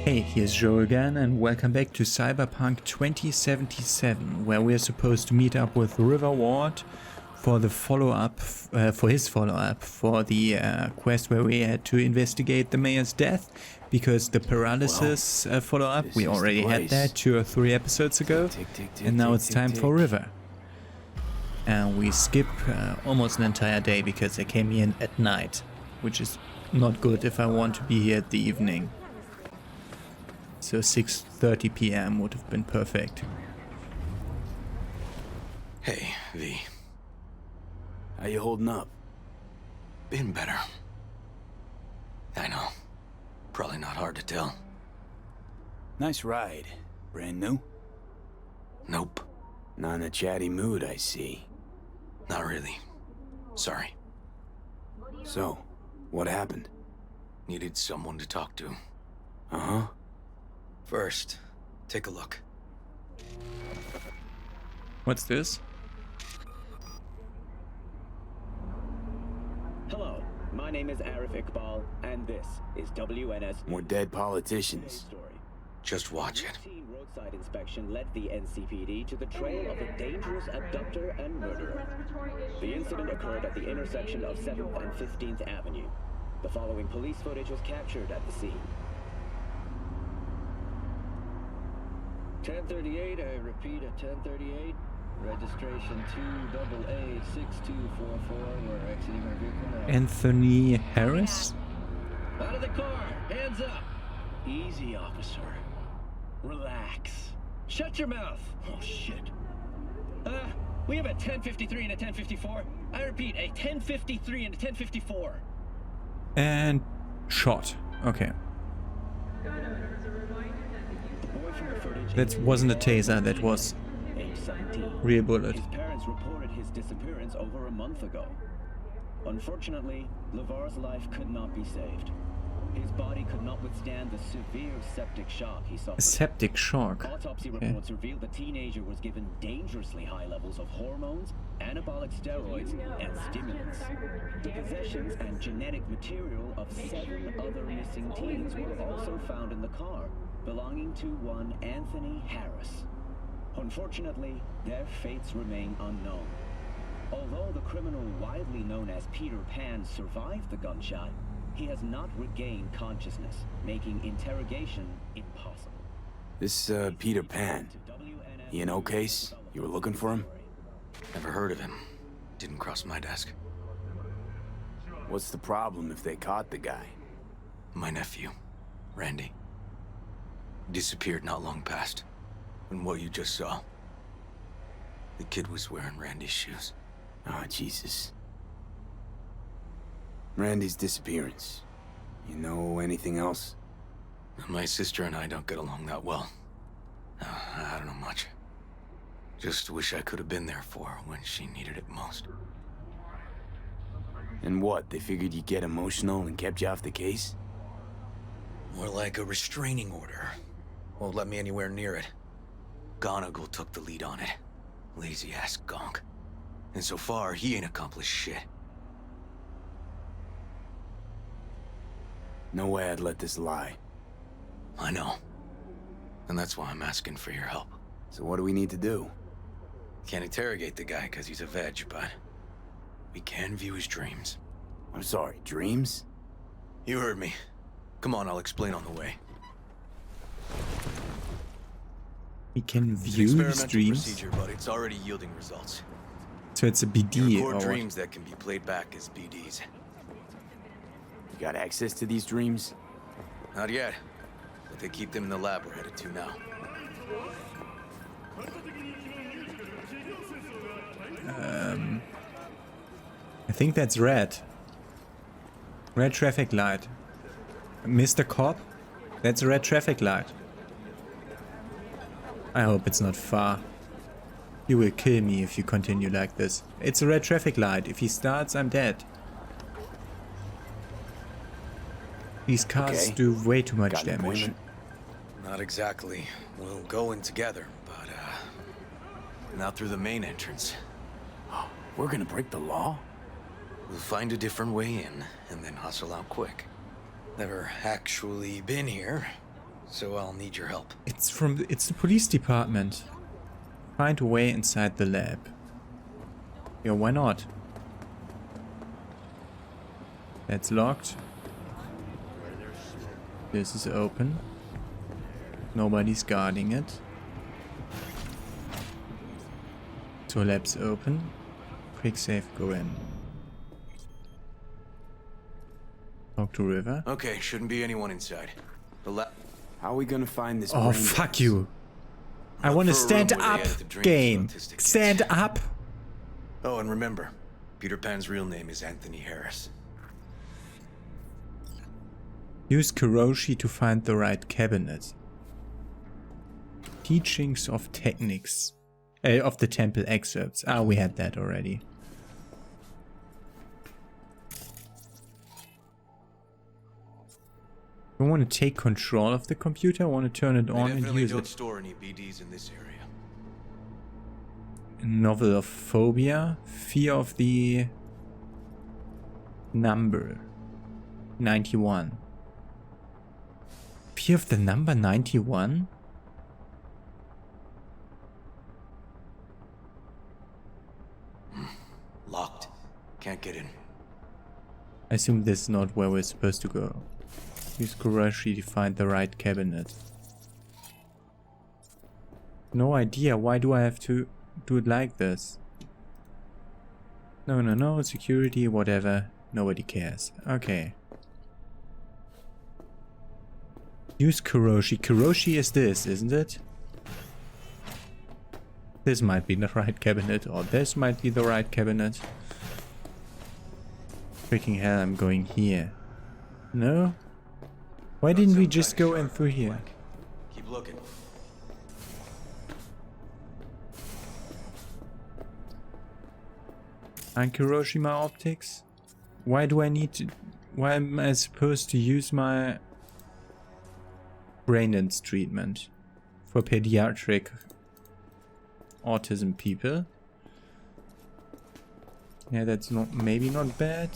Hey, here's Joe again, and welcome back to Cyberpunk 2077, where we're supposed to meet up with River Ward for the follow-up, for the quest where we had to investigate the mayor's death, because the paralysis follow-up, we already had that 2 or 3 episodes ago, and now it's time for River. And we skip almost an entire day because I came in at night, which is not good if I want to be here at the evening. So 6:30 p.m. would have been perfect. Hey, V. How you holding up? Been better. I know. Probably not hard to tell. Nice ride. Brand new? Nope. Not in a chatty mood, I see. Not really. Sorry. So, what happened? Needed someone to talk to. Uh-huh. First, take a look. What's this? Hello, my name is Arif Iqbal, and this is WNS. More dead politicians. Just watch it. Routine roadside inspection led the NCPD to the trail of a dangerous abductor and murderer. The incident occurred at the intersection of 7th and 15th Avenue. The following police footage was captured at the scene. 1038, I repeat at 1038. Registration 2AA6244. We're exiting our vehicle now. Anthony Harris? Out of the car! Hands up! Easy, officer. Relax. Shut your mouth! Oh, shit. We have a 1053 and a 1054. I repeat, a 1053 and a 1054. And shot. Okay. That wasn't a taser, that was Age 17. real bullet. His parents reported his disappearance over a month ago. Unfortunately, LeVar's life could not be saved. His body could not withstand the severe septic shock he A suffered. septic shock. Autopsy reports revealed the teenager was given dangerously high levels of hormones, anabolic steroids, and stimulants. The possessions and genetic material of 7 other missing teens were also found in the car, belonging to one Anthony Harris. Unfortunately, their fates remain unknown. Although the criminal widely known as Peter Pan survived the gunshot, he has not regained consciousness, making interrogation impossible. This, Peter Pan. He in O-Case? You were looking for him? Never heard of him. Didn't cross my desk. What's the problem if they caught the guy? My nephew, Randy. Disappeared not long past. And what you just saw. The kid was wearing Randy's shoes. Ah, Jesus. Randy's disappearance. You know anything else? My sister and I don't get along that well. I don't know much. Just wish I could have been there for her when she needed it most. And what, they figured you'd get emotional and kept you off the case? More like a restraining order. Won't let me anywhere near it. Gonagle took the lead on it. Lazy-ass gonk. And so far, he ain't accomplished shit. No way I'd let this lie. I know. And that's why I'm asking for your help. So what do we need to do? Can't interrogate the guy because he's a veg, but we can view his dreams. I'm sorry, dreams? You heard me. Come on, I'll explain on the way. We can It's an view his experimental dreams. procedure, but it's already yielding results. So it's a BD You or record what? dreams that can be played back as BDs. You got access to these dreams? Not yet, but they keep them in the lab we're headed to now. I think that's red. Red traffic light. Mr. Cop? That's a red traffic light. I hope it's not far. You will kill me if you continue like this. It's a red traffic light. If he starts, I'm dead. These cars Okay. do way too much Got an damage. appointment? Not exactly. We'll go in together, but, not through the main entrance. We're gonna break the law? We'll find a different way in, and then hustle out quick. Never actually been here, so I'll need your help. It's the police department. Find a way inside the lab. Yeah, why not? That's locked. This is open. Nobody's guarding it. So lab's open. Quick save, go in. Talk to River. Okay, shouldn't be anyone inside. The lab. How are we gonna find this? Oh, brain fuck gas? you. I want to for a stand room where they up, edit the dreams of game. autistic kids. Stand up. Oh, and remember, Peter Pan's real name is Anthony Harris. Use Kuroshi to find the right cabinet. Teachings of techniques. Of the temple excerpts. Ah, we had that already. I want to take control of the computer. I want to turn it on and Definitely use don't it. store any BDs in this area. Novel of phobia. Fear of the number 91. Fear of the number 91? Locked. Can't get in. I assume this is not where we're supposed to go. Use Kuroshi to find the right cabinet. No idea. Why do I have to do it like this? No. Security, whatever. Nobody cares. Okay. Use Kuroshi. Kuroshi is this, isn't it? This might be the right cabinet, or this might be the right cabinet. Freaking hell, I'm going here. No? Why didn't we just go in through here? Keep looking. And Kuroshima optics? Why do I need to... Why am I supposed to use my brain treatment for pediatric autism people? Yeah, that's not maybe not bad.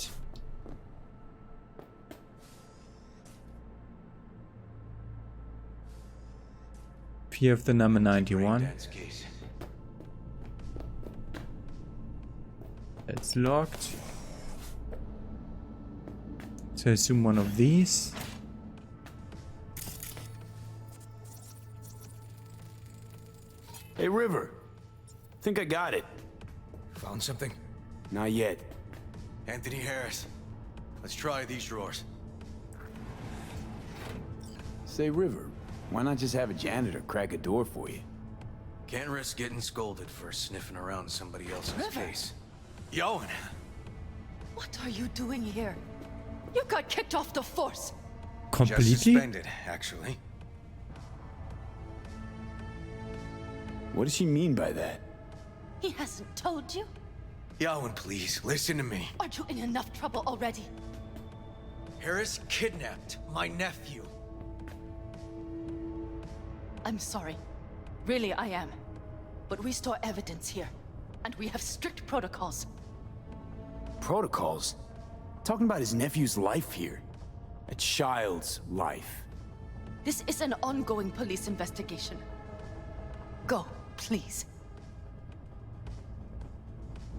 Fear of the number 91. Braindance case. It's locked. So I assume one of these. Hey, River. Think I got it. Found something? Not yet. Anthony Harris. Let's try these drawers. Say, River, why not just have a janitor crack a door for you? Can't risk getting scolded for sniffing around somebody else's River. case. Yoan! What are you doing here? You got kicked off the force. Just Completely? suspended, actually. What does she mean by that? He hasn't told you? Yoan, please, listen to me. Aren't you in enough trouble already? Harris kidnapped my nephew. I'm sorry. Really, I am. But we store evidence here. And we have strict protocols. Protocols? Talking about his nephew's life here. A child's life. This is an ongoing police investigation. Go, please.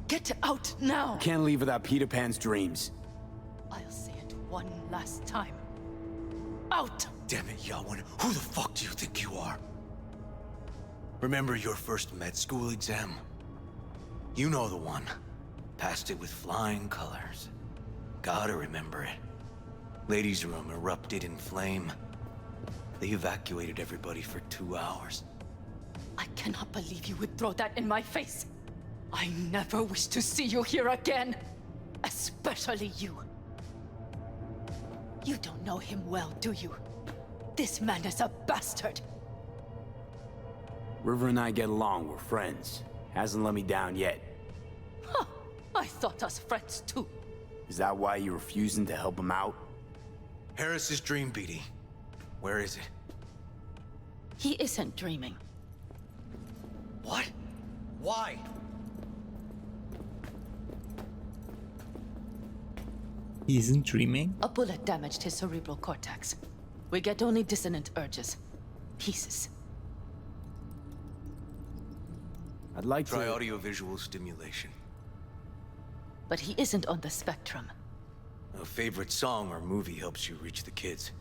Get out now! Can't leave without Peter Pan's dreams. I'll say it one last time. Out! Damn it, Yoan. Who the fuck do you think you are? Remember your first med school exam? You know the one. Passed it with flying colors. Gotta remember it. Ladies' room erupted in flame. They evacuated everybody for 2 hours. I cannot believe you would throw that in my face. I never wish to see you here again. Especially you. You don't know him well, do you? This man is a bastard. River and I get along, we're friends. Hasn't let me down yet. Huh. I thought us friends too. Is that why you're refusing to help him out? Harris's dream, BD. Where is it? He isn't dreaming. What? Why? He isn't dreaming? A bullet damaged his cerebral cortex. We get only dissonant urges. Pieces. I'd like Try to... audiovisual stimulation. But he isn't on the spectrum. A favorite song or movie helps you reach the kids.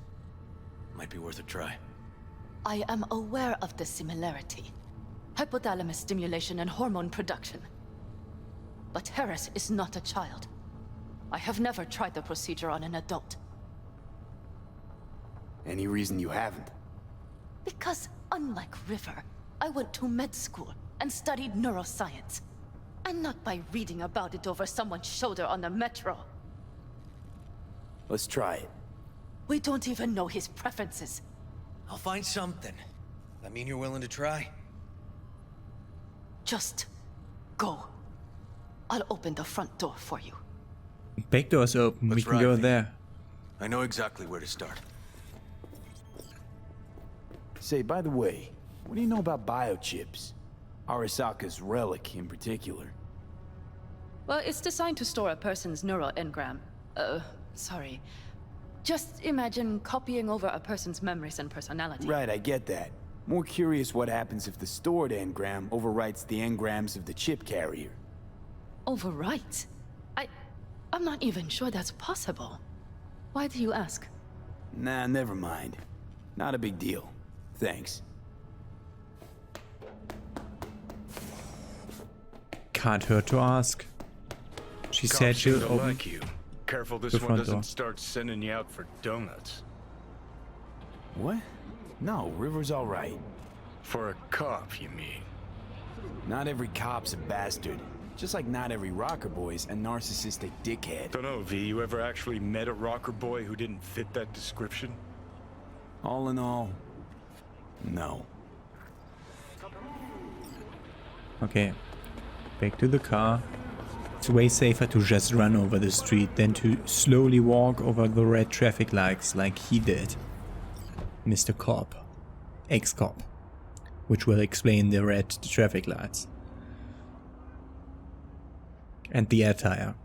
Might be worth a try. I am aware of the similarity. Hypothalamus stimulation and hormone production. But Harris is not a child. I have never tried the procedure on an adult. Any reason you haven't? Because, unlike River, I went to med school and studied neuroscience. And not by reading about it over someone's shoulder on the metro. Let's try it. We don't even know his preferences. I'll find something. I mean, you're willing to try? Just go. I'll open the front door for you. Back door's open. We Let's can ride, go V. there. I know exactly where to start. Say, by the way, what do you know about biochips? Arasaka's relic in particular. Well, it's designed to store a person's neural engram. Sorry. Just imagine copying over a person's memories and personality. Right, I get that. More curious what happens if the stored engram overwrites the engrams of the chip carrier. Overwrite? I'm not even sure that's possible. Why do you ask? Nah, never mind. Not a big deal. Thanks. Can't hurt to ask. She said Cops seem she'll to open. like you. Careful this the one front doesn't door. start sending you out for donuts. What? No, River's all right. For a cop, you mean? Not every cop's a bastard. Just like not every rocker boy's a narcissistic dickhead. Don't know, V, you ever actually met a rocker boy who didn't fit that description? All in all, no. Okay. Back to the car. It's way safer to just run over the street than to slowly walk over the red traffic lights like he did. Mr. Cop. Ex-cop. Which will explain the red traffic lights. And the attire.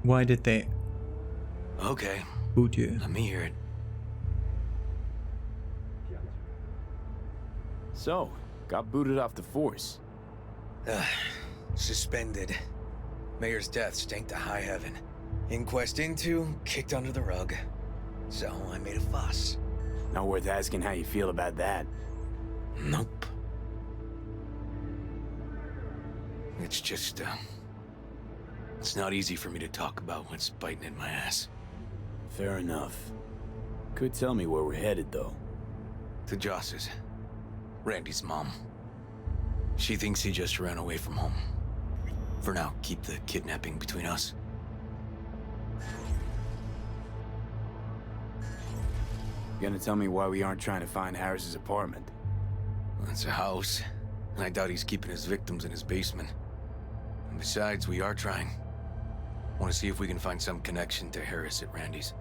Why did they Okay, boot you? let me hear it. So, got booted off the force. Suspended. Mayor's death stank to high heaven. Inquest into, kicked under the rug. So I made a fuss. Not worth asking how you feel about that. Nope. It's just, it's not easy for me to talk about what's biting in my ass. Fair enough. Could tell me where we're headed, though. To Joss's. Randy's mom. She thinks he just ran away from home. For now, keep the kidnapping between us. Gonna tell me why we aren't trying to find Harris's apartment? It's a house, and I doubt he's keeping his victims in his basement. And besides, we are trying. Want to see if we can find some connection to Harris at Randy's.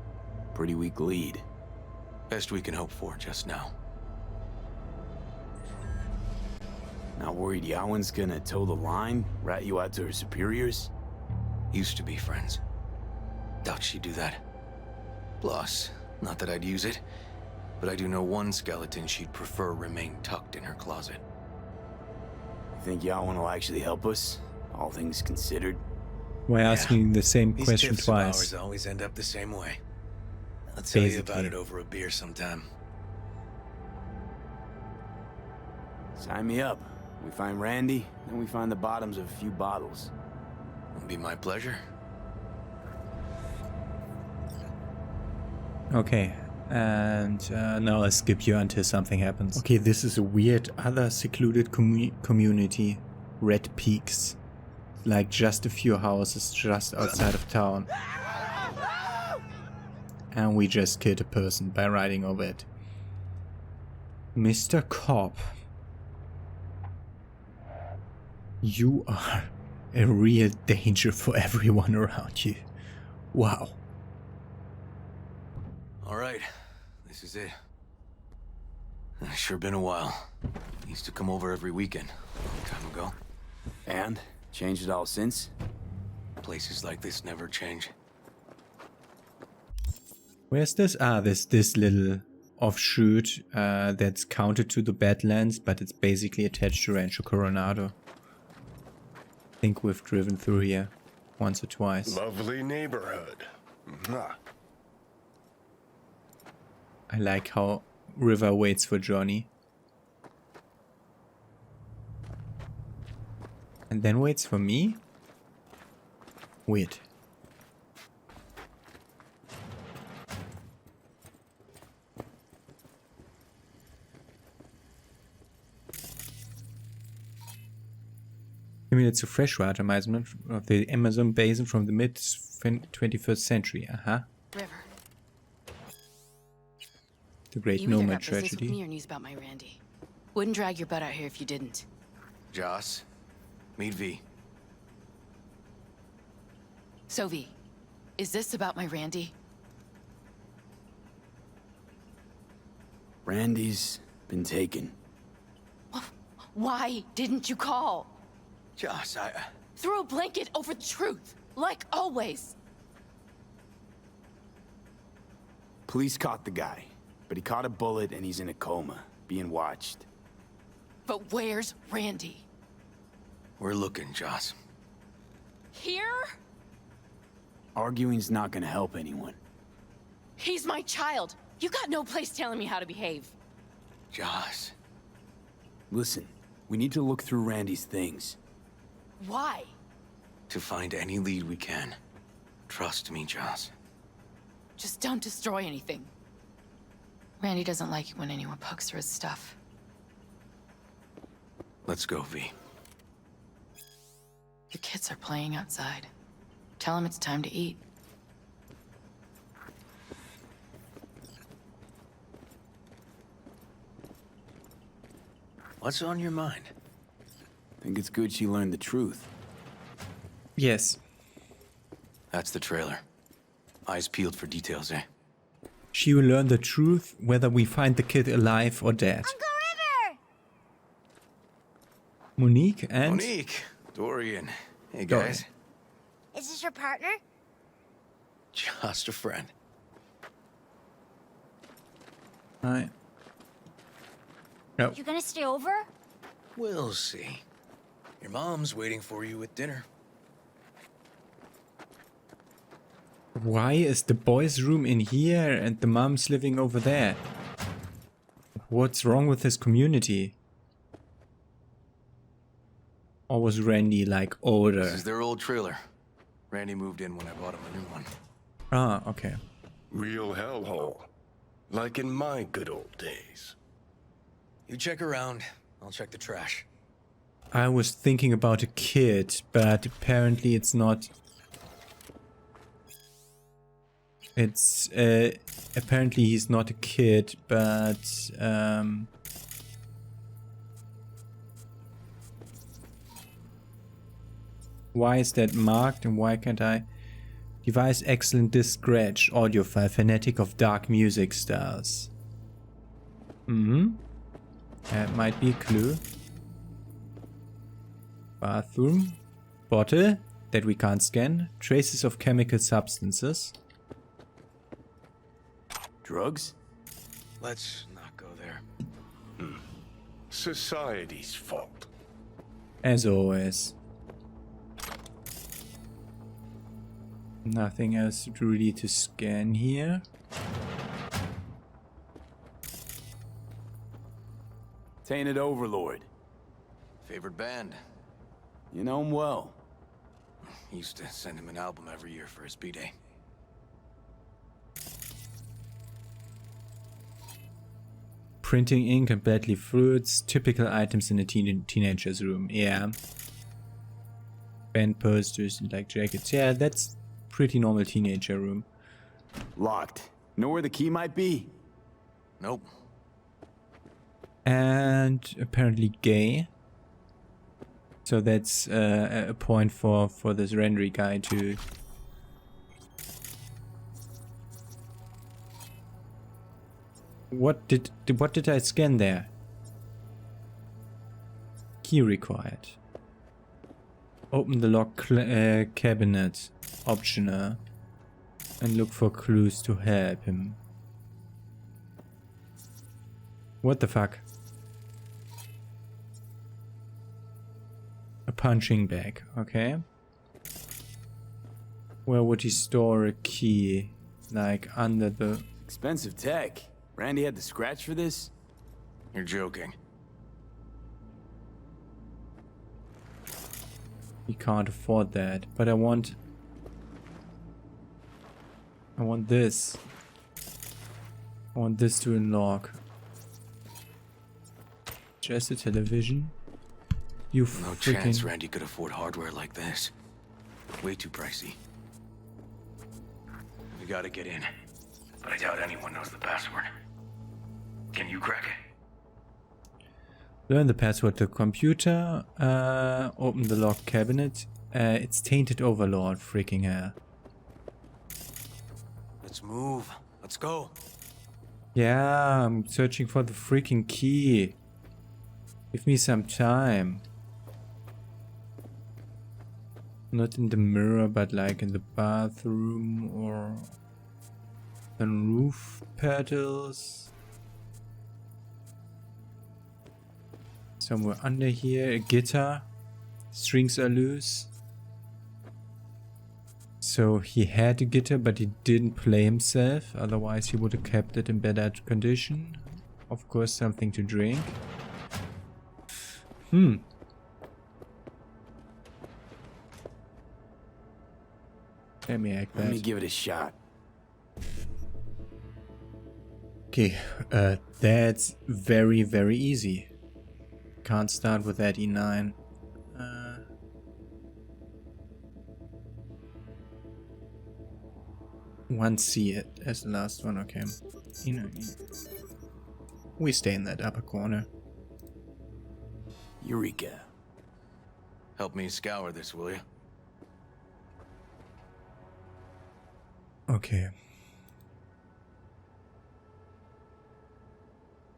Pretty weak lead. Best we can hope for just now. Not worried Yawen's gonna toe the line? Rat you out to her superiors? Used to be friends. Doubt she'd do that. Plus, not that I'd use it, but I do know one skeleton she'd prefer remain tucked in her closet. Think Yawen will actually help us? All things considered? Why asking the same These question tips of twice? ours always end up the same way. I'll tell you about Basically. it over a beer sometime. Sign me up. We find Randy, then we find the bottoms of a few bottles. It'll be my pleasure. Okay, and now I'll skip you until something happens. Okay, this is a weird other secluded community. Red Peaks. Like just a few houses just outside of town. And we just killed a person by riding over it. Mr. Cop. You are a real danger for everyone around you. Wow. All right, this is it. Sure been a while. Used to come over every weekend, a long time ago. And? Changed it all since? Places like this never change. Where's this? Ah, this little offshoot that's counted to the Badlands, but it's basically attached to Rancho Coronado. I think we've driven through here once or twice. Lovely neighborhood. Mwah. I like how River waits for Johnny. And then waits for me? Weird. It's a freshwater management of the Amazon basin from the mid-21st century. River. The Great You either Nomad got business with Tragedy. me or news about my Randy. Wouldn't drag your butt out here if you didn't. Joss, meet V. So V, is this about my Randy? Randy's been taken. Why didn't you call? Joss, Throw a blanket over the truth, like always. Police caught the guy, but he caught a bullet and he's in a coma, being watched. But where's Randy? We're looking, Joss. Here? Arguing's not gonna help anyone. He's my child. You got no place telling me how to behave. Joss. Listen, we need to look through Randy's things. Why? To find any lead we can. Trust me, Joss. Just don't destroy anything. Randy doesn't like it when anyone pokes through his stuff. Let's go, V. The kids are playing outside. Tell them it's time to eat. What's on your mind? Think it's good she learned the truth. Yes. That's the trailer. Eyes peeled for details, eh? She will learn the truth whether we find the kid alive or dead. Uncle River! Monique and... Monique! Dorian. Hey, Dorian. Is guys. this your partner? Just a friend. Hi. No. You gonna stay over? We'll see. Your mom's waiting for you at dinner. Why is the boys' room in here and the mom's living over there? What's wrong with this community? Or was Randy like older? This is their old trailer. Randy moved in when I bought him a new one. Ah, okay. Real hellhole. Like in my good old days. You check around, I'll check the trash. I was thinking about a kid, but apparently it's not. It's apparently he's not a kid, but why is that marked and why can't I? Device excellent disc scratch audio file fanatic of dark music styles. That might be a clue. Bathroom. Bottle that we can't scan. Traces of chemical substances. Drugs? Let's not go there. Society's fault. As always. Nothing else really to scan here. Tainted Overlord. Favorite band? You know him well. Used to send him an album every year for his B-Day. Printing ink and badly fluids. Typical items in a teenager's room. Yeah. Band posters and like jackets. Yeah, that's pretty normal teenager room. Locked. Know where the key might be? Nope. And apparently gay. So that's a point for this Rendery guy to... What did I scan there? Key required. Open the lock cabinet. Optional. And look for clues to help him. What the fuck? A punching bag, okay. Where would he store a key? Like under the... Expensive tech. Randy had to scratch for this? You're joking. He can't afford that. But I want this. I want this to unlock. Just a television? You No freaking... chance Randy could afford hardware like this. Way too pricey. We gotta get in. But I doubt anyone knows the password. Can you crack it? Learn the password to computer. Open the lock cabinet. It's tainted overlord, freaking hell. Let's move. Let's go. Yeah, I'm searching for the freaking key. Give me some time. Not in the mirror, but like in the bathroom or on roof pedals. Somewhere under here, a guitar. Strings are loose. So he had a guitar, but he didn't play himself. Otherwise he would have kept it in better condition. Of course, something to drink. Let me act Let me that. give it a shot. Okay, that's very, very easy. Can't start with that E9. One C as the last one, okay. E9. We stay in that upper corner. Eureka. Help me scour this, will you? Okay.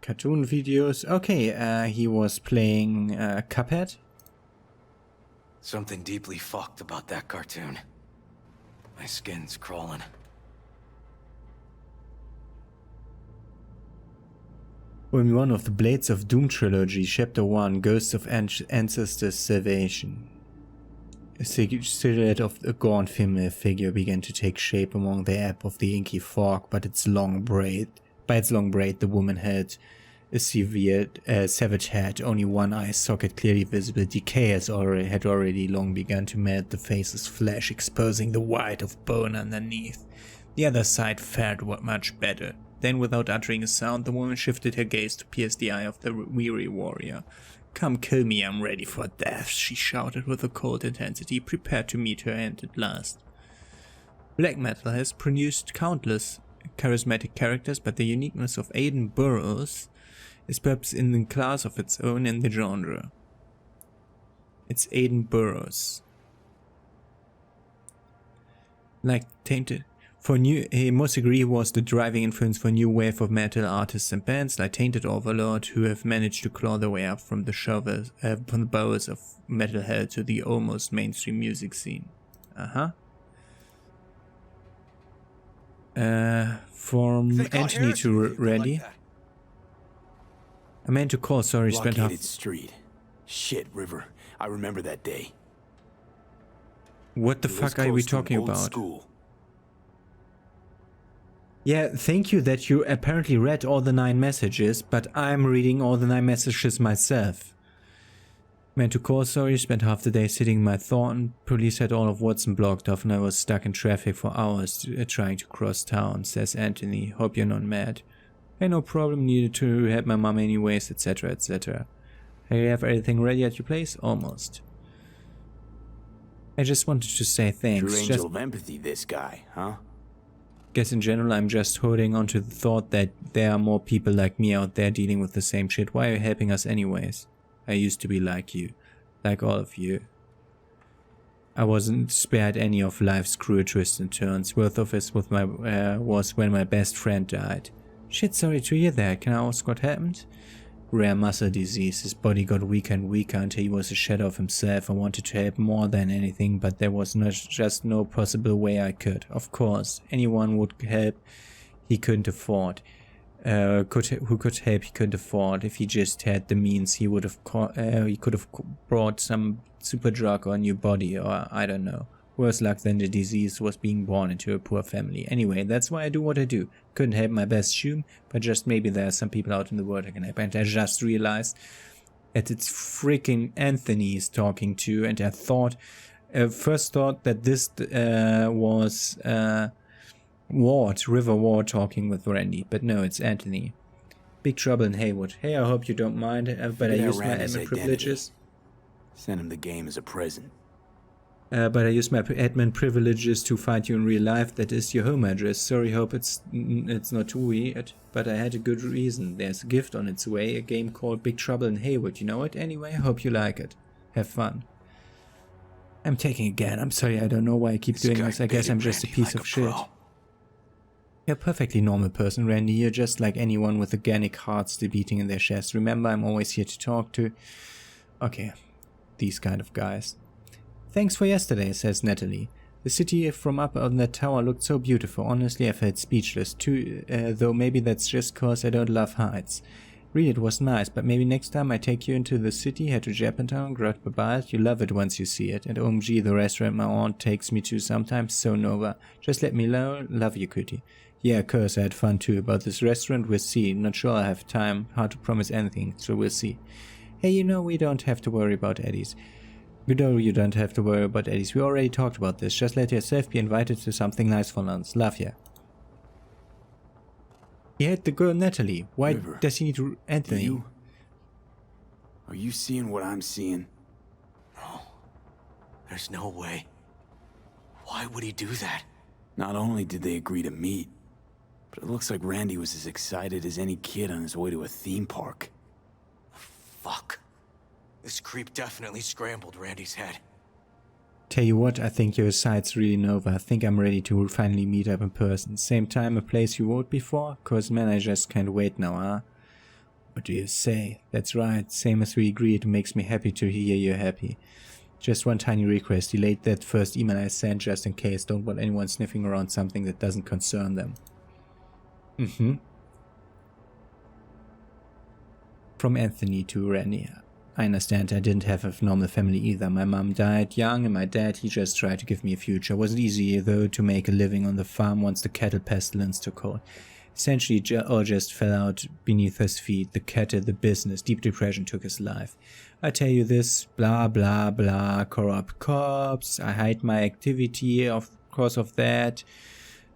Cartoon videos. Okay, he was playing Cuphead. Something deeply fucked about that cartoon. My skin's crawling. In one of the Blades of Doom trilogy, Chapter 1, Ghosts of Ancestors' Salvation. A silhouette of a gaunt female figure began to take shape among the ebb of the inky fog, but by its long braid, the woman had a savage head, only one eye socket clearly visible. Decay had already long begun to melt the face's flesh, exposing the white of bone underneath. The other side fared much better. Then, without uttering a sound, the woman shifted her gaze to pierce the eye of the weary warrior. "Come kill me, I'm ready for death," she shouted with a cold intensity, prepared to meet her end at last. Black metal has produced countless charismatic characters, but the uniqueness of Aiden Burroughs is perhaps in a class of its own in the genre. It's Aiden Burroughs. Like Tainted. He must agree was the driving influence for a new wave of metal artists and bands like Tainted Overlord, who have managed to claw their way up from the bowels of metal hell to the almost mainstream music scene. From Anthony to Randy. I meant to call, sorry, spent half... Blockaded street. Shit, River. I remember that day. What the It was fuck are we close to an talking old about? School. Yeah, thank you that you apparently read all the 9 messages, but I'm reading all the 9 messages myself. Meant to call, sorry, spent half the day sitting in my Thornton. Police had all of Watson blocked off and I was stuck in traffic for hours trying to cross town, says Anthony. Hope you're not mad. Hey, no problem, needed to help my mom anyways, etc, etc. Hey, you have everything ready at your place? Almost. I just wanted to say thanks. True angel of empathy, this guy, huh? Guess in general I'm just holding on to the thought that there are more people like me out there dealing with the same shit. Why are you helping us anyways? I used to be like you. Like all of you. I wasn't spared any of life's cruel twists and turns. Worst of it was when my best friend died. Shit, sorry to hear that. Can I ask what happened? rare muscle disease. His body got weaker and weaker until he was a shadow of himself. I wanted to help more than anything, but there was just no possible way I could. Of course, anyone would help he couldn't afford. Who could help he couldn't afford. If he just had the means, he would have he could have brought some super drug or a new body, or I don't know. Worse luck than the disease was being born into a poor family. Anyway, that's why I do what I do. Couldn't help my best shoe, but just maybe there are some people out in the world I can help. And I just realized that it's freaking Anthony he's talking to, and I thought, first thought that this was River Ward talking with Randy, but no, it's Anthony. Big trouble in Haywood. Hey, I hope you don't mind, but I used my admin privileges. Send him the game as a present. But I used my admin privileges to find you in real life. That is your home address. Sorry, hope it's not too weird, but I had a good reason. There's a gift on its way, a game called Big Trouble in Haywood. You know it? Anyway, I hope you like it. Have fun. I'm taking again. I'm sorry, I don't know why I keep doing this. I guess I'm just a piece of shit. You're a perfectly normal person, Randy. You're just like anyone with organic hearts still beating in their chests. Remember, I'm always here to talk to. Okay, these kind of guys. Thanks for yesterday, says Natalie. The city from up on that tower looked so beautiful. Honestly, I felt speechless too, though maybe that's just cause I don't love heights. Really, it was nice, but maybe next time I take you into the city, head to Japantown, grab a bite. You love it once you see it. And OMG, the restaurant my aunt takes me to sometimes, so Nova. Just let me know. Love you, cutie. Yeah, of course, I had fun too. About this restaurant, we'll see. Not sure I have time. Hard to promise anything, so we'll see. Hey, you know, we don't have to worry about Eddies. You don't have to worry about Eddies. We already talked about this. Just let yourself be invited to something nice for once. Love ya. He had the girl Natalie. Why River, does he need to Anthony? Are you seeing what I'm seeing? No. There's no way. Why would he do that? Not only did they agree to meet, but it looks like Randy was as excited as any kid on his way to a theme park. Fuck. This creep definitely scrambled Randy's head. Tell you what, I think your site's really Nova. I think I'm ready to finally meet up in person. Same time, a place you wrote before? Cause man, I just can't wait now, huh? What do you say? That's right, same as we agreed. It makes me happy to hear you're happy. Just one tiny request. Delete that first email I sent just in case. Don't want anyone sniffing around something that doesn't concern them. From Anthony to Randy. I understand I didn't have a normal family either. My mom died young and my dad, he just tried to give me a future. It wasn't easy though to make a living on the farm once the cattle pestilence took hold. Essentially all just fell out beneath his feet. The cattle, the business, deep depression took his life. I tell you this, blah blah blah, corrupt cops, I hide my activity of course of that,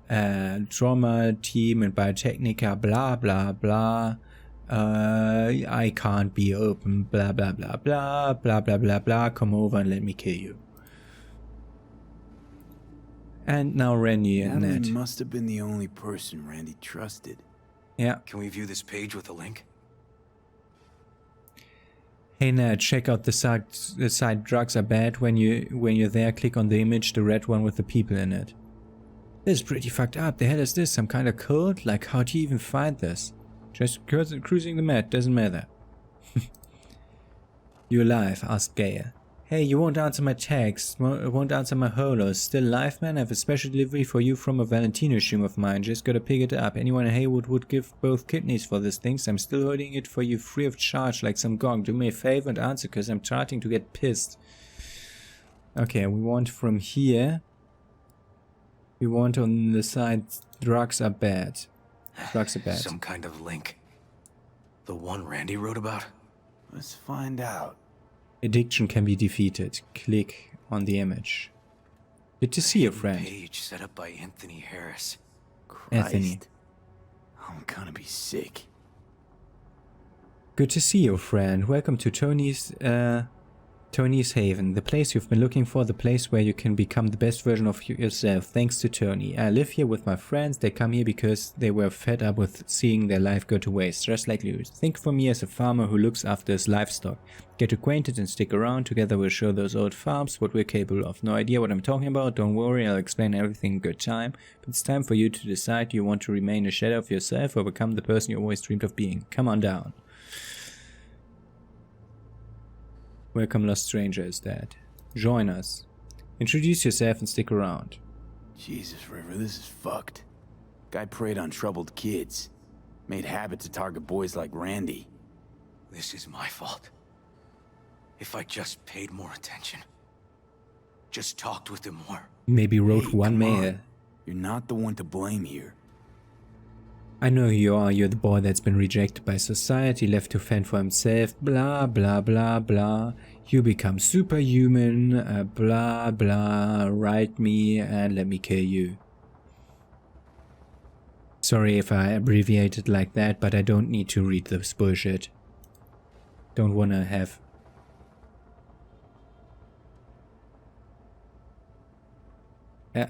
trauma team and Biotechnica, blah blah blah. I can't be open, blah blah blah blah, blah blah blah blah, come over and let me kill you. And now Randy and Ned. Natalie must have been the only person Randy trusted. Yeah. Can we view this page with a link? Hey Ned, check out the site Drugs Are Bad. When you're there, click on the image, the red one with the people in it. This is pretty fucked up. The hell is this? Some kind of cult? Like, how do you even find this? Just cruising the map, doesn't matter. You alive? Asked Gale. Hey, you won't answer my text, won't answer my holos. Still alive, man? I have a special delivery for you from a Valentino shoe of mine. Just gotta pick it up. Anyone in Haywood would give both kidneys for this thing, so I'm still holding it for you free of charge like some gong. Do me a favor and answer, cause I'm starting to get pissed. Okay, we want from here. We want on the side, drugs are bad. Drugs are bad. Some kind of link. The one Randy wrote about? Let's find out. Addiction can be defeated. Click on the image. Good to see you, friend. Page set up by Anthony Harris. Christ. Anthony. I'm gonna be sick. Good to see you, friend. Welcome to Tony's Haven, the place you've been looking for, the place where you can become the best version of yourself, thanks to Tony. I live here with my friends. They come here because they were fed up with seeing their life go to waste, just like you. Think for me as a farmer who looks after his livestock. Get acquainted and stick around. Together we'll show those old farms what we're capable of. No idea what I'm talking about? Don't worry, I'll explain everything in good time. But it's time for you to decide, do you want to remain a shadow of yourself or become the person you always dreamed of being? Come on down. Welcome, lost stranger is dead. Join us. Introduce yourself and stick around. Jesus, River, this is fucked. Guy preyed on troubled kids. Made habit to target boys like Randy. This is my fault. If I just paid more attention. Just talked with him more. Maybe wrote Hey, one come mail. on. You're not the one to blame here. I know who you are. You're the boy that's been rejected by society, left to fend for himself, blah blah blah blah. You become superhuman, blah blah. Write me and let me kill you. Sorry if I abbreviated like that, but I don't need to read this bullshit. Don't wanna have...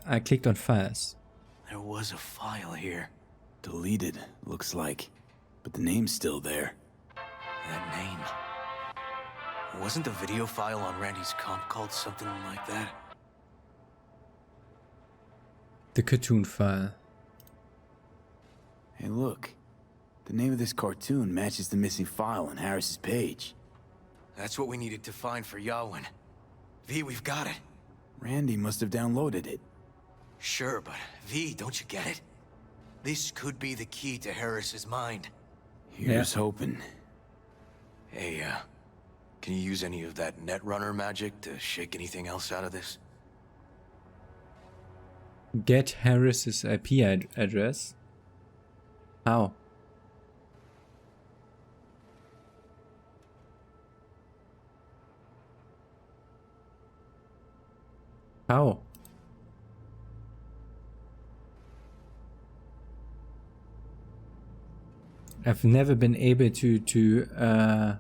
I clicked on files. There was a file here. Deleted, looks like. But the name's still there. That name. Wasn't the video file on Randy's comp called something like that? The cartoon file. Hey, look. The name of this cartoon matches the missing file on Harris's page. That's what we needed to find for Yawin. V, we've got it. Randy must have downloaded it. Sure, but V, don't you get it? This could be the key to Harris's mind. Here's hoping. Hey, can you use any of that Netrunner magic to shake anything else out of this? Get Harris's IP address. How? How? I've never been able to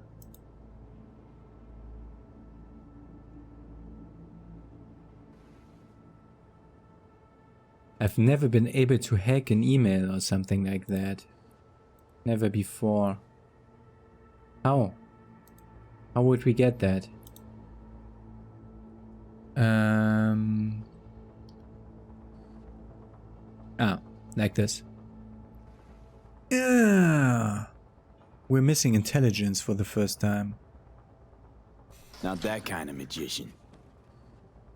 I've never been able to hack an email or something like that. Never before. How? How would we get that? Like this. Yeah. We're missing intelligence for the first time. Not that kind of magician.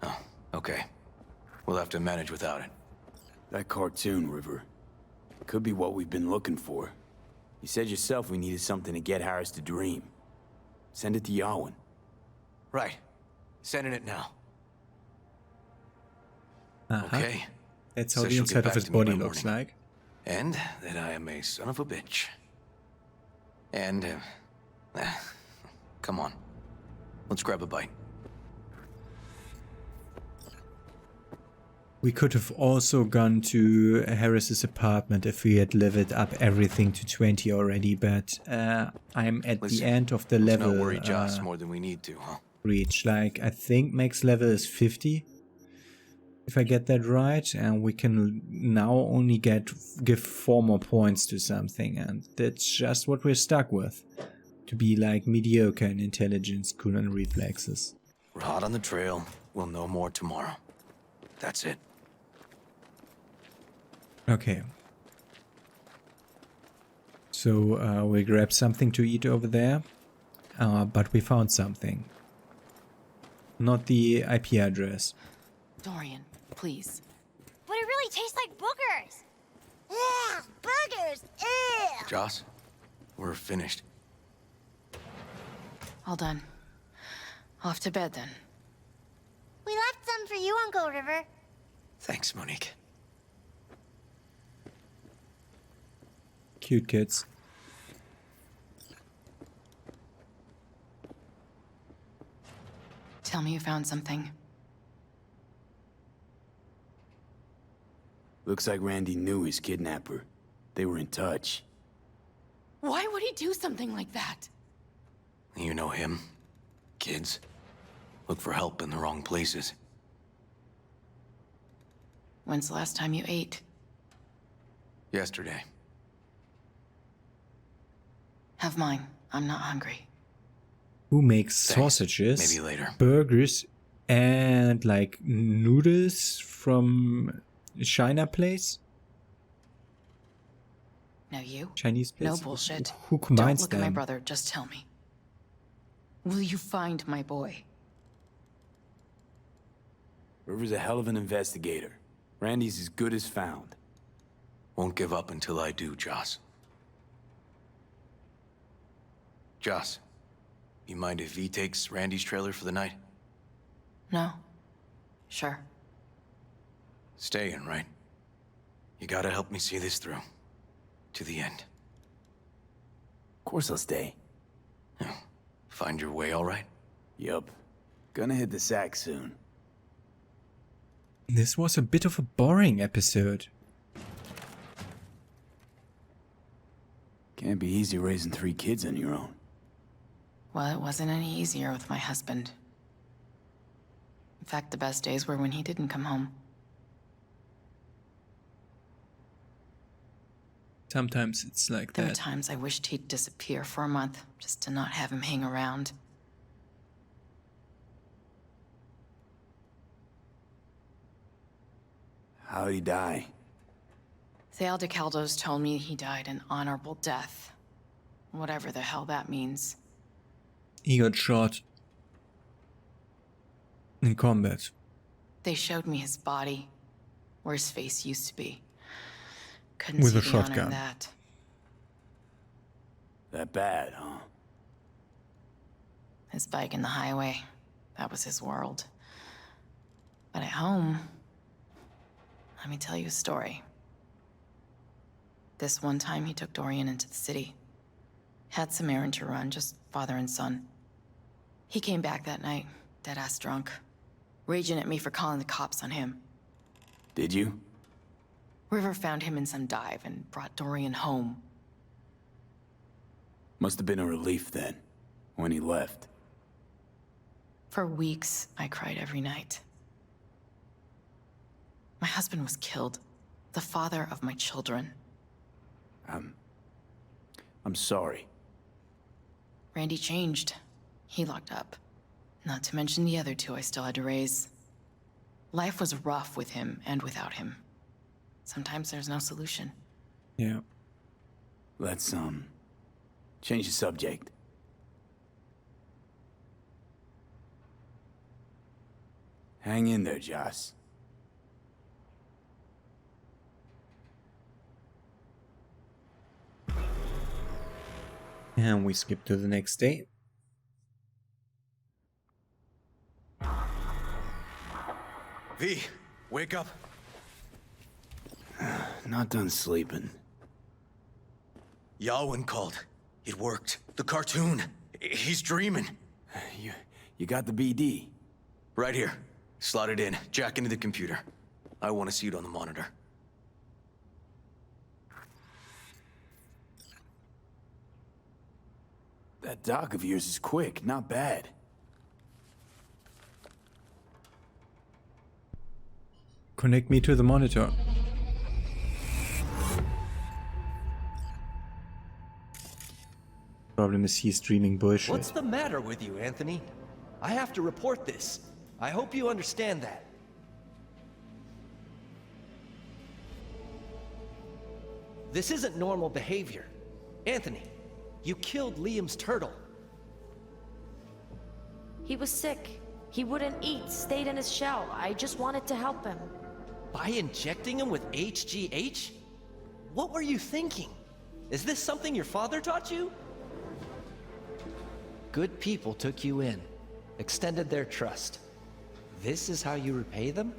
Oh, okay. We'll have to manage without it. That cartoon, River. Could be what we've been looking for. You said yourself we needed something to get Harris to dream. Send it to Yawin. Right. Sending it now. Okay. That's how So the she'll inside get of his back to me body by looks morning. like. And that I am a son of a bitch. And, come on. Let's grab a bite. We could have also gone to Harris's apartment if we had leveled up everything to 20 already, but I'm at the end of the Let's level not worry Joss more than we need to, huh? reach. Like, I think max level is 50, if I get that right, and we can now only give 4 more points to something, and that's just what we're stuck with. To be like mediocre in intelligence, cool and reflexes. We're hot on the trail. We'll know more tomorrow. That's it. Okay. So we grabbed something to eat over there, but we found something. Not the IP address. Dorian, please. But it really tastes like boogers. Yeah, boogers. Ew. Joss, we're finished. All done. Off to bed then. We left some for you, Uncle River. Thanks, Monique. Cute kids. Tell me you found something. Looks like Randy knew his kidnapper. They were in touch. Why would he do something like that? You know him. Kids. Look for help in the wrong places. When's the last time you ate? Yesterday. Have mine. I'm not hungry. Who makes Thanks. sausages, Maybe later. burgers, and like noodles from China place? No, you? Chinese place? No bullshit. Who combines Don't look at them? my brother. Just tell me. Will you find my boy? River's a hell of an investigator. Randy's as good as found. Won't give up until I do, Joss. Joss, you mind if V takes Randy's trailer for the night? No. Sure. Staying, right? You gotta help me see this through. To the end. Of course I'll stay. Find your way all right? Yup. Gonna hit the sack soon. This was a bit of a boring episode. Can't be easy raising 3 kids on your own. Well, it wasn't any easier with my husband. In fact, the best days were when he didn't come home. Sometimes it's like There were that. times I wished he'd disappear for a month, just to not have him hang around. How'd he die? Thale de Caldos told me he died an honorable death. Whatever the hell that means. He got shot in combat. They showed me his body, where his face used to be. Couldn't With see a the honor in shotgun. that. That bad, huh? His bike in the highway, that was his world. But at home, let me tell you a story. This one time he took Dorian into the city. Had some errand to run, just father and son. He came back that night, dead-ass drunk. Raging at me for calling the cops on him. Did you? River found him in some dive and brought Dorian home. Must have been a relief then, when he left. For weeks, I cried every night. My husband was killed. The father of my children. I'm sorry. Randy changed. He locked up. Not to mention the other 2 I still had to raise. Life was rough with him and without him. Sometimes there's no solution. Yeah. Let's, change the subject. Hang in there, Joss. And we skip to the next day. V, wake up. Not done sleeping. Yalwyn called. It worked. The cartoon. He's dreaming. You got the BD? Right here. Slot it in. Jack into the computer. I want to see it on the monitor. That dock of yours is quick, not bad. Connect me to the monitor. Problem is he's streaming bullshit. What's the matter with you, Anthony? I have to report this. I hope you understand that. This isn't normal behavior. Anthony, you killed Liam's turtle. He was sick. He wouldn't eat, stayed in his shell. I just wanted to help him. By injecting him with HGH? What were you thinking? Is this something your father taught you? Good people took you in, extended their trust. This is how you repay them?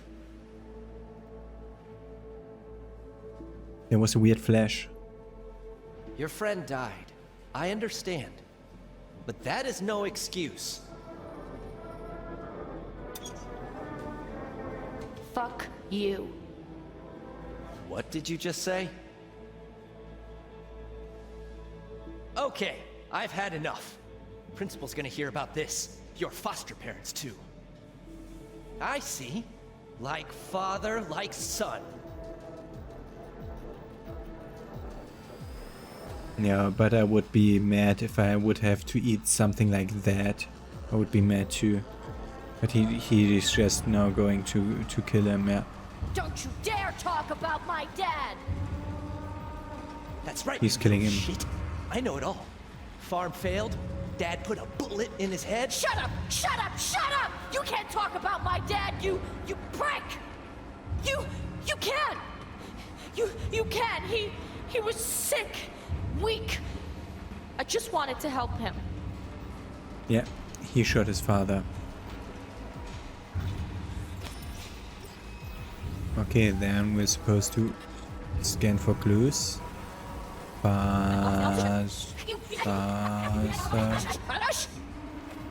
There was a weird flash. Your friend died. I understand. But that is no excuse. Fuck you. What did you just say? Okay, I've had enough. Principal's gonna hear about this. Your foster parents, too. I see. Like father, like son. Yeah, but I would be mad if I would have to eat something like that. I would be mad too. But he is just now going to kill him, yeah. Don't you dare talk about my dad! That's right. He's killing him. Shit. I know it all. Farm failed. Dad put a bullet in his head? Shut up! Shut up! Shut up! You can't talk about my dad, you prick! You can't! You can't! He was sick, weak. I just wanted to help him. Yeah, he shot his father. Okay, then we're supposed to scan for clues.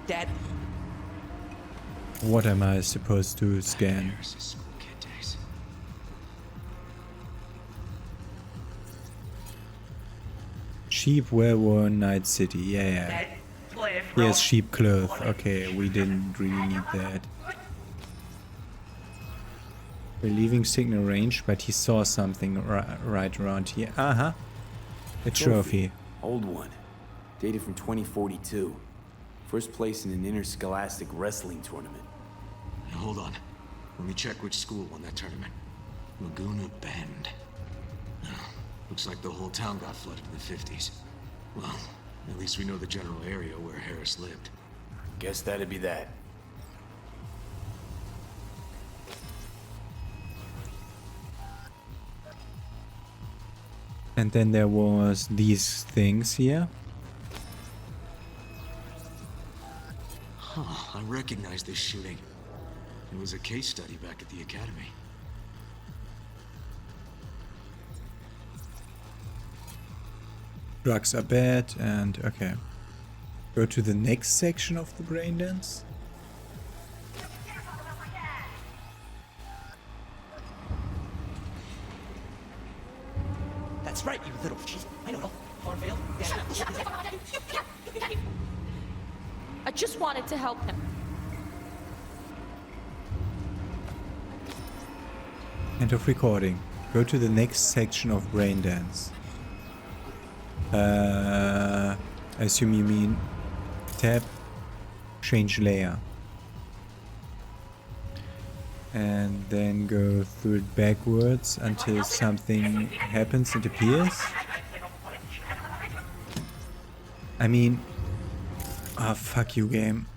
Dad. What am I supposed to scan? Sheep wear Night City. Yeah. Yes, sheep clothes. Okay, we didn't really need that. We're leaving signal range, but he saw something right around here. A trophy. Old one. Dated from 2042. First place in an interscholastic wrestling tournament. Now, hold on. Let me check which school won that tournament. Laguna Bend. Oh, looks like the whole town got flooded in the 50s. Well, at least we know the general area where Harris lived. Guess that'd be that. And then there was these things here. Huh, I recognize this shooting. It was a case study back at the academy. Drugs are bad, and okay. Go to the next section of the brain dance. That's right, you little cheese. I don't know. Farmville. I just wanted to help him. End of recording. Go to the next section of brain dance. I assume you mean tab, change layer. And then go through it backwards until something happens and appears. I mean, fuck you, game.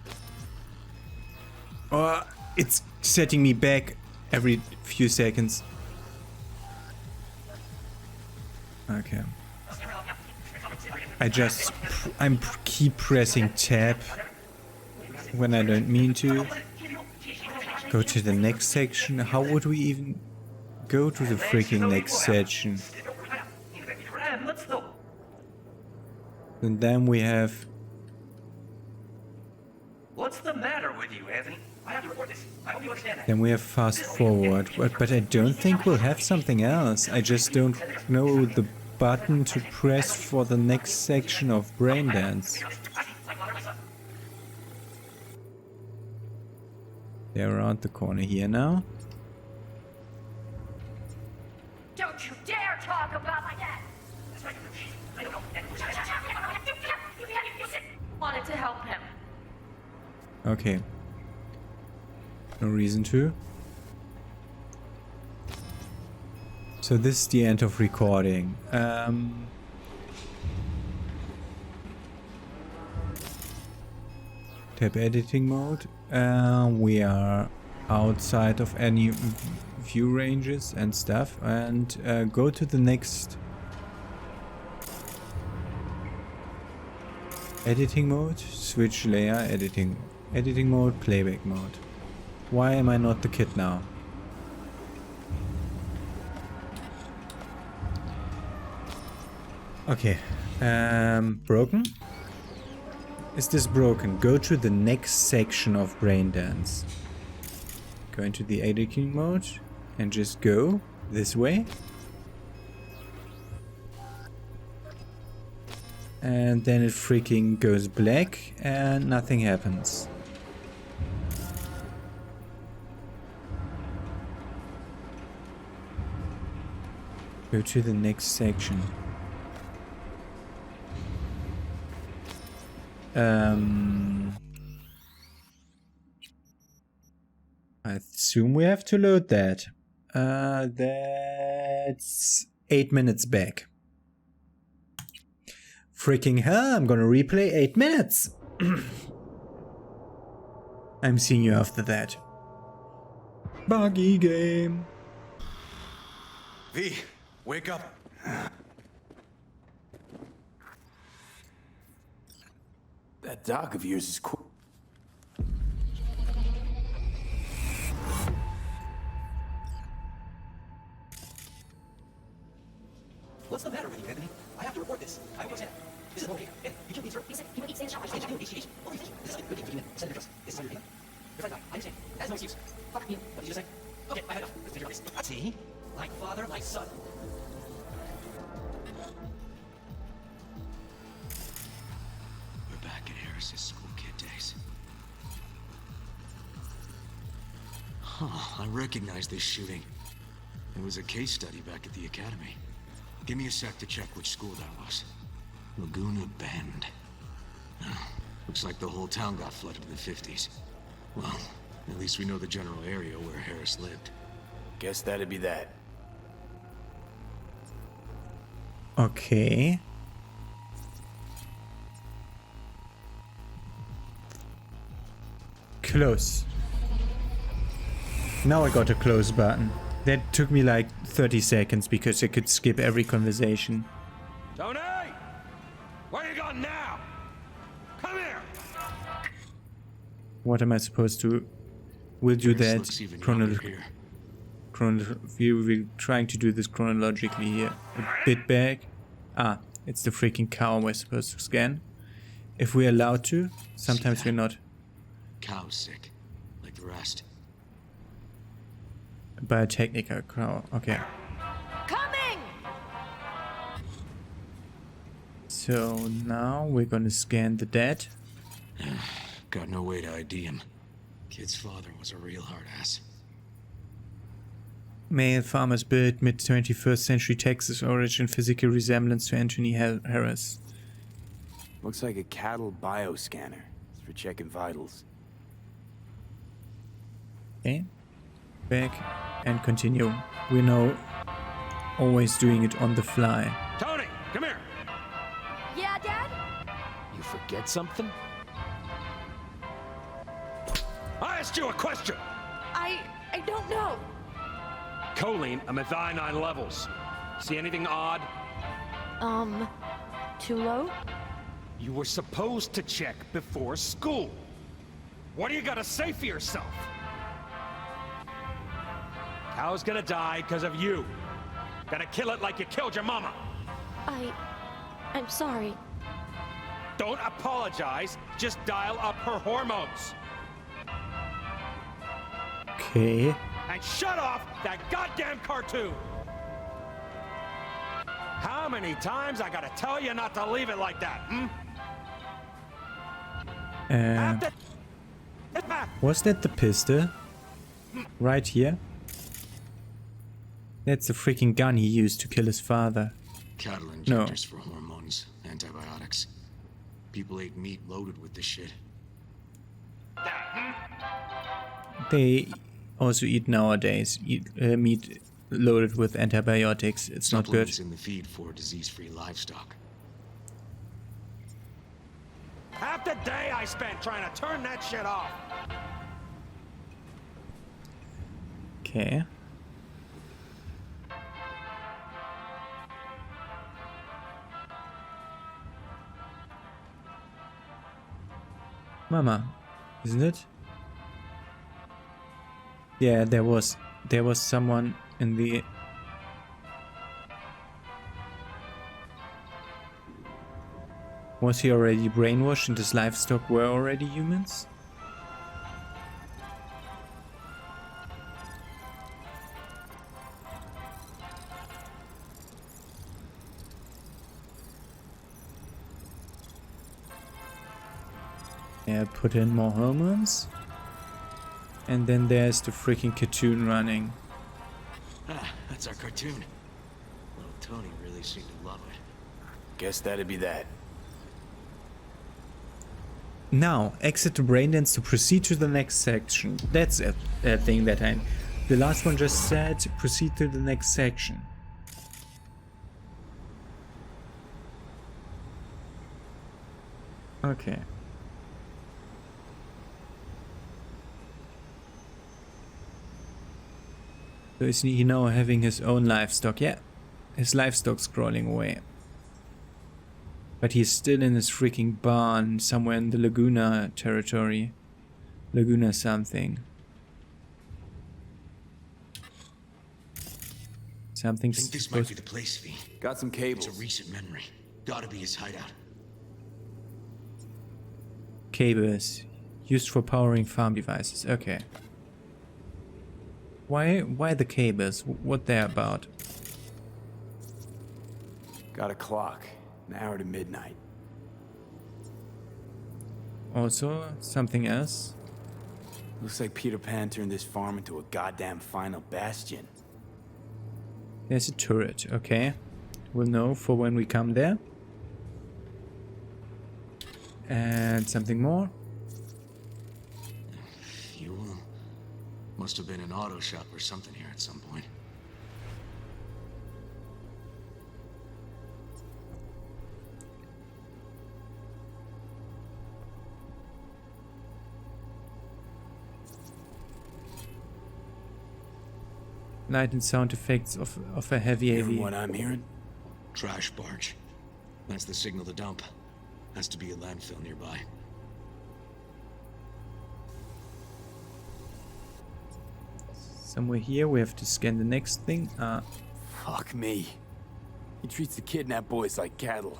Oh, it's setting me back every few seconds. Okay. I'm keep pressing tab when I don't mean to. Go to the next section. How would we even go to the freaking next section? And then we have... What's the matter with you, Anthony? I have to report this. I hope you understand that. Then we have fast forward. But I don't think we'll have something else. I just don't know the button to press for the next section of brain dance. They're around the corner here now. Don't you dare talk about my dad! Wanted to help him. Okay. No reason to. So this is the end of recording. Tab editing mode. We are outside of any view ranges and stuff, and go to the next editing mode, switch layer, editing mode, playback mode. Why am I not the kid now? Okay, broken? Is this broken? Go to the next section of brain dance. Go into the editing mode and just go this way. And then it freaking goes black and nothing happens. Go to the next section. I assume we have to load that. That's 8 minutes back. Freaking hell, I'm gonna replay 8 minutes. I'm seeing you after that. Buggy game. V, wake up. That dock of yours is cool. What's the matter with you, Anthony? I have to report this. I was at. This is okay. You killed me, sir. He said he would eat sand showers. HGH. This is good. Good thing. Send address. This is how you're feeling. Your friend died. I understand. That's no excuse. Fuck you. What did you just say? Okay, I had enough. Let's take your place. See? Like father, like son. We're back at Harris's school kid days. Huh, I recognize this shooting. It was a case study back at the academy. Give me a sec to check which school that was. Laguna Bend. Oh, looks like the whole town got flooded in the 50s. Well, at least we know the general area where Harris lived. Guess that'd be that. Okay. Close. Now I got a close button. That took me like 30 seconds because I could skip every conversation. Tony! Where you going now? Come here! What am I supposed to... We'll do that chronologically. We're trying to do this chronologically here. A bit back. Ah, it's the freaking cow we're supposed to scan. If we're allowed to. Sometimes we're not. Cow's sick, like the rest. Biotechnical cow. Okay. Coming! So now we're gonna scan the dead. Got no way to ID him. Kid's father was a real hard ass. Male farmer's build, mid-21st century Texas origin, physical resemblance to Anthony Harris. Looks like a cattle bioscanner. It's for checking vitals. Okay. Back and continue. We're now always doing it on the fly. Tony, come here! Yeah, Dad? You forget something? I asked you a question! I don't know. Choline, a methionine levels. See anything odd? Too low? You were supposed to check before school. What do you gotta say for yourself? Cow's gonna die because of you. Gotta kill it like you killed your mama. I'm sorry. Don't apologize, just dial up her hormones. Okay. And shut off that goddamn cartoon! How many times I gotta tell you not to leave it like that, Was that the pistol? Right here? That's the freaking gun he used to kill his father. Cattle injectors for hormones, antibiotics. People ate meat loaded with this shit. They also eat nowadays. Meat loaded with antibiotics. It's not good. Supplements in the feed for disease-free livestock. Half the day I spent trying to turn that shit off. Okay. Mama, isn't it? Yeah, there was someone in the... Was he already brainwashed and his livestock were already humans? Yeah, put in more hormones. And then there's the freaking cartoon running. Ah, that's our cartoon. Little Tony really seemed to love it. Guess that'd be that. Now, exit the braindance to proceed to the next section. That's a thing that the last one just said, proceed to the next section. Okay. So is he now having his own livestock? Yeah, his livestock's crawling away. But he's still in his freaking barn somewhere in the Laguna territory. Laguna something. Something's I think this might be the place, V. Got some cables. It's a recent memory. Gotta be his hideout. Cables. Used for powering farm devices. Okay. Why the cables? What they're about? Got a clock. An hour to midnight. Also, something else? Looks like Peter Pan turned this farm into a goddamn final bastion. There's a turret, okay. We'll know for when we come there. And something more. Fuel. Must have been an auto shop or something here at some point. Light and sound effects of a heavy AV. Hearing what I'm hearing? Trash barge. That's the signal to dump. Has to be a landfill nearby. Somewhere here we have to scan the next thing. Fuck me. He treats the kidnapped boys like cattle.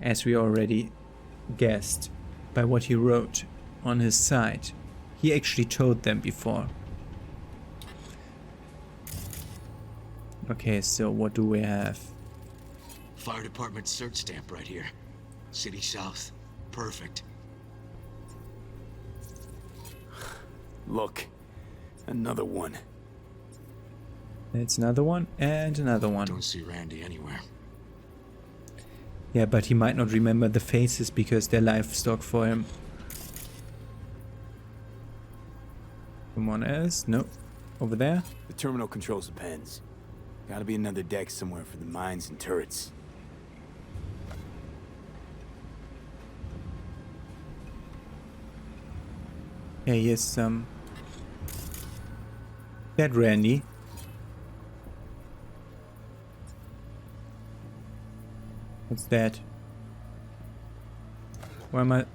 As we already guessed by what he wrote on his side. He actually told them before. Okay, so what do we have? Fire department search stamp right here. City South. Perfect. Look. Another one. That's another one and another one. Don't see Randy anywhere. Yeah, but he might not remember the faces because they're livestock for him. Someone else? No. Over there? The terminal controls the pens. Gotta be another deck somewhere for the mines and turrets. Yeah, here's some... That Randy. What's that? Why am I...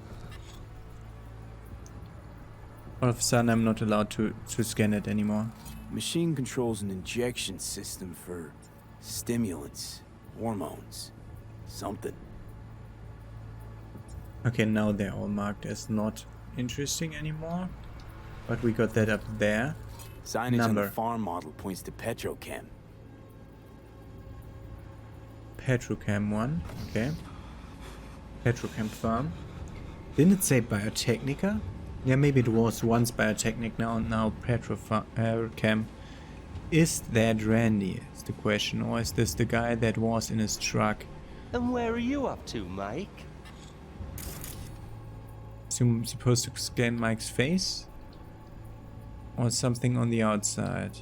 All of a sudden I'm not allowed to scan it anymore. Machine controls an injection system for stimulants, hormones, something. Okay, now they're all marked as not interesting anymore. But we got that up there. Signage on Number. the farm model points to Petrochem. Petrochem 1, okay. Petrochem farm. Didn't it say Biotechnica? Yeah, maybe it was once Biotechnic, now Petrochem. Is that Randy, is the question, or is this the guy that was in his truck? And where are you up to, Mike? So I'm supposed to scan Mike's face? Or something on the outside?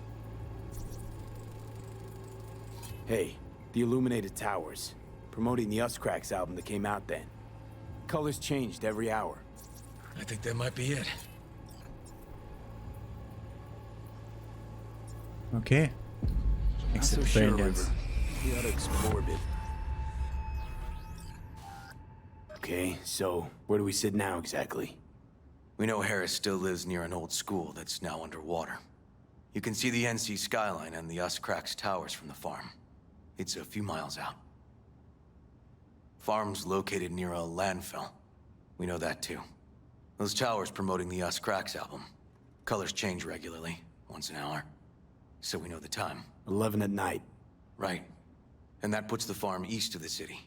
Hey, the Illuminated Towers. Promoting the Us Cracks album that came out then. Colors changed every hour. I think that might be it. Okay. Not so Except sure, Brandon's. River. We ought to explore a bit. Okay, so where do we sit now exactly? We know Harris still lives near an old school that's now underwater. You can see the NC skyline and the Us Cracks towers from the farm. It's a few miles out. Farm's located near a landfill. We know that too. Those towers promoting the Us Cracks album. Colors change regularly, once an hour. So we know the time. 11 at night. Right. And that puts the farm east of the city.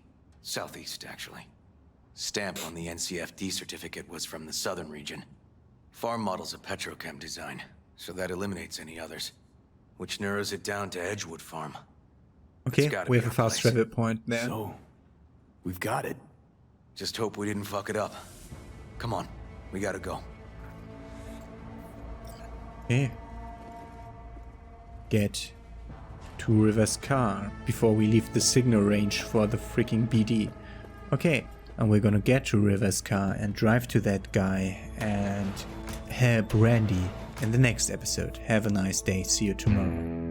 Southeast, actually. Stamp on the NCFD certificate was from the southern region. Farm model's a Petrochem design, so that eliminates any others. Which narrows it down to Edgewood Farm. Okay, we have a fast travel point there. So, we've got it. Just hope we didn't fuck it up. Come on, we gotta go. Okay. Get to River's car before we leave the signal range for the freaking BD. Okay, and we're gonna get to River's car and drive to that guy and help Randy in the next episode. Have a nice day. See you tomorrow.